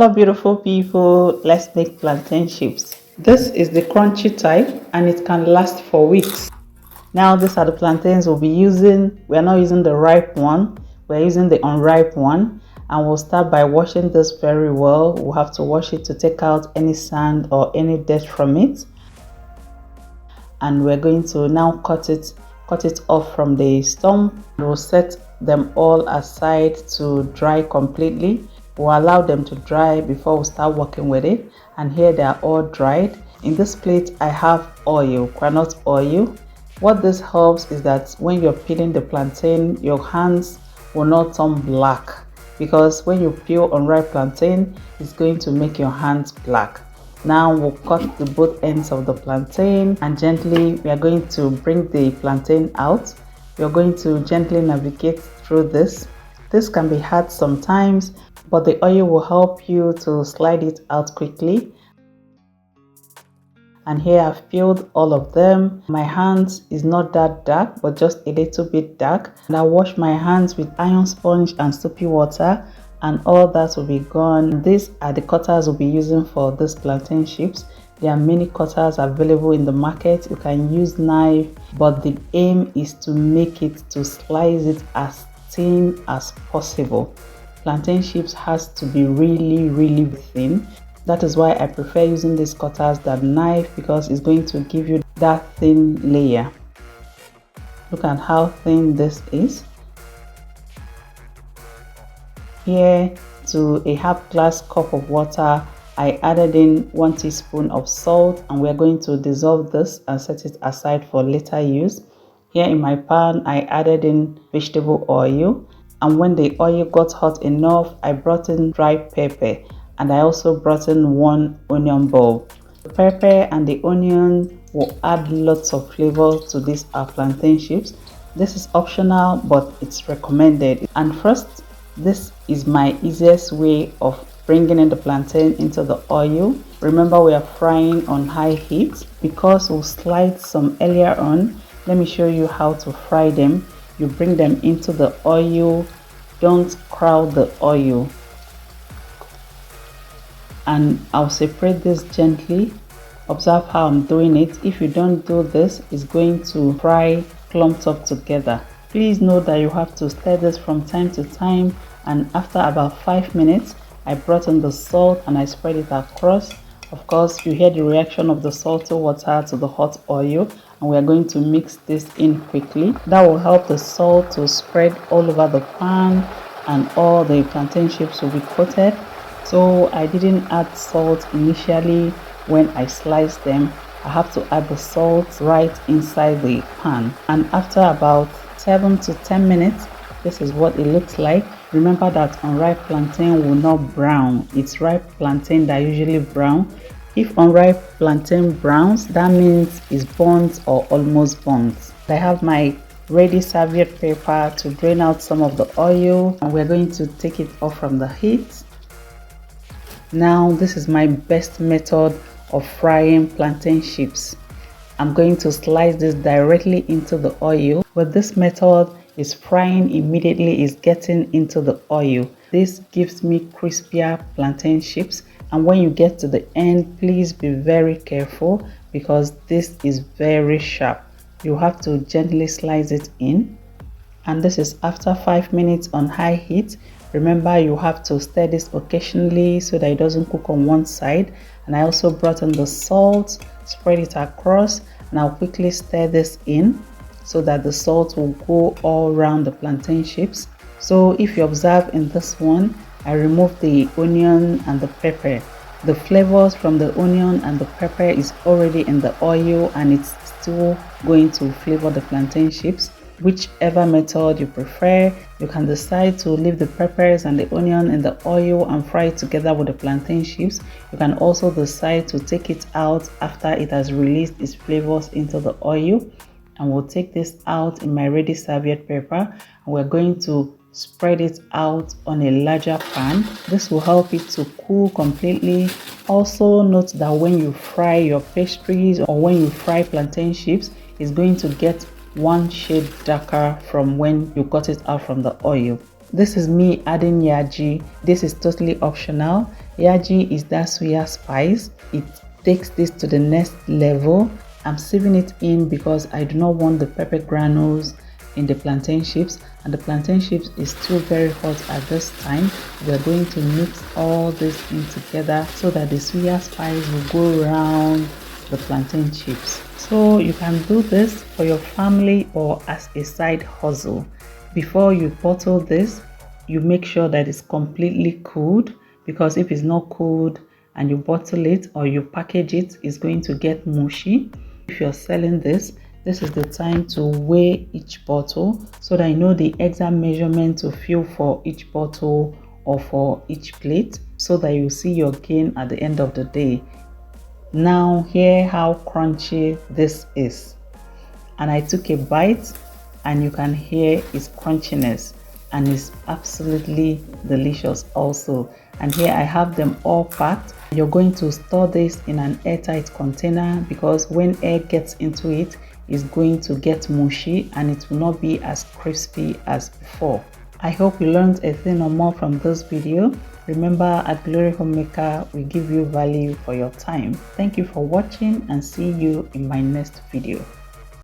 Hello beautiful people, let's make plantain chips. This is the crunchy type and it can last for weeks. Now these are the plantains we'll be using. We're not using the ripe one, we're using the unripe one, and we'll start by washing this very well. We'll have to wash it to take out any sand or any dirt from it. And we're going to now cut it off from the stump. We'll set them all aside to dry completely. We'll allow them to dry before we start working with it. And here they are all dried. In this plate I have oil, groundnut oil. What this helps is that when you're peeling the plantain, your hands will not turn black, because when you peel unripe plantain, it's going to make your hands black. Now we'll cut the both ends of the plantain, and gently we are going to bring the plantain out. You're going to gently navigate through this. This can be hard sometimes, but the oil will help you to slide it out quickly. And here I've peeled all of them. My hands is not that dark, but just a little bit dark. And I wash my hands with iron sponge and soapy water, and all that will be gone. These are the cutters we'll be using for this plantain chips. There are many cutters available in the market. You can use knife, but the aim is to make it, to slice it as thin as possible. Plantain chips has to be really thin. That is why I prefer using these cutters than knife, because it's going to give you that thin layer. Look at how thin this is. Here, to a half glass cup of water, I added in 1 teaspoon of salt, and we're going to dissolve this and set it aside for later use. Here in my pan, I added in vegetable oil, and when the oil got hot enough, I brought in dry pepper, and I also brought in 1 onion bulb. The pepper and the onion will add lots of flavor to these plantain chips. This is optional, but it's recommended. And first, this is my easiest way of bringing in the plantain into the oil. Remember, we are frying on high heat. Because we'll slide some earlier on, let me show you how to fry them. You bring them into the oil, don't crowd the oil. And I'll separate this gently. Observe how I'm doing it. If you don't do this, it's going to fry clumped up together. Please note that you have to stir this from time to time, and after about 5 minutes, I brought in the salt and I spread it across. Of course, you hear the reaction of the salty water to the hot oil, and we are going to mix this in quickly. That will help the salt to spread all over the pan, and all the plantain chips will be coated. So I didn't add salt initially when I sliced them. I have to add the salt right inside the pan. And after about 7 to 10 minutes, this is what it looks like. Remember that unripe plantain will not brown. It's ripe plantain that usually brown. If unripe plantain browns, that means it's burnt or almost burnt. I have my ready serviette paper to drain out some of the oil, and we're going to take it off from the heat. Now this is my best method of frying plantain chips. I'm going to slice this directly into the oil. With this method, is frying immediately, is getting into the oil. This gives me crispier plantain chips, and when you get to the end, please be very careful, because this is very sharp. You have to gently slice it in. And this is after 5 minutes on high heat. Remember, you have to stir this occasionally so that it doesn't cook on one side. And I also brought in the salt, spread it across, and I'll quickly stir this in so that the salt will go all around the plantain chips. So if you observe in this one, I removed the onion and the pepper. The flavors from the onion and the pepper is already in the oil, and it's still going to flavor the plantain chips. Whichever method you prefer, you can decide to leave the peppers and the onion in the oil and fry it together with the plantain chips. You can also decide to take it out after it has released its flavors into the oil. And we'll take this out in my ready serviette paper, and we're going to spread it out on a larger pan. This will help it to cool completely. Also note that when you fry your pastries or when you fry plantain chips, it's going to get one shade darker from when you got it out from the oil. This is me adding yaji. This is totally optional. Yaji is that suya spice. It takes this to the next level. I'm sieving it in because I do not want the pepper granules in the plantain chips, and the plantain chips is still very hot at this time. We're going to mix all this in together so that the suya spice will go around the plantain chips. So you can do this for your family or as a side hustle. Before you bottle this, you make sure that it's completely cooled, because if it's not cooled and you bottle it or you package it, it's going to get mushy. If you're selling this, this is the time to weigh each bottle so that you know the exact measurement to fill for each bottle or for each plate, so that you see your gain at the end of the day. Now hear how crunchy this is. And I took a bite and you can hear its crunchiness, and it's absolutely delicious also. And here I have them all packed. You're going to store this in an airtight container, because when air gets into it, it's going to get mushy and it will not be as crispy as before. I hope you learned a thing or more from this video. Remember, at Glory Homemaker, we give you value for your time. Thank you for watching and see you in my next video.